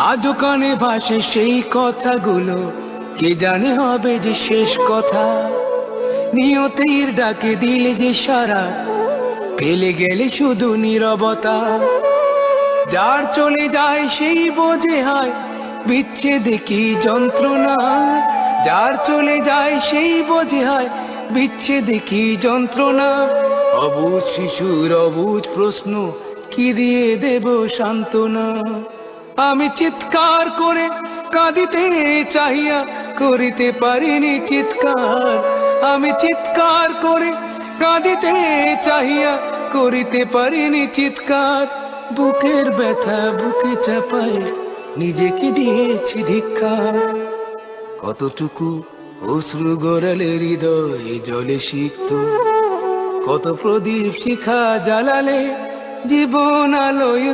আজও কানে ভাসে সেই কথাগুলো, কে জানে হবে যে শেষ কথা। নিয়তির ডাকে দিলে যে সারা, পেলে গেলে শুধু নীরবতা। যার চলে যায় সেই বোঝে হয় বিচ্ছেদে কি যন্ত্রণা। যার চলে যায় সেই বোঝে হয় বিচ্ছেদে কি যন্ত্রণা। অবুঝ শিশুর অবুঝ প্রশ্ন, কি দিয়ে দেব সান্ত্বনা। আমি চিৎকার করে কাঁদিতে চাহিয়া করিতে পারিনি চিৎকার। আমি চিৎকার করে কাঁদিতে চাহিয়া করিতে পারিনি চিৎকার। বুকের ব্যথা বুকে চাপায় নিজেকে দিয়েছি ধিক্কার। কতটুকু অশ্রু গড়ালে হৃদয়ে জলে সিক্ত, কত প্রদীপ শিখা জ্বালালে জীবন আলোয়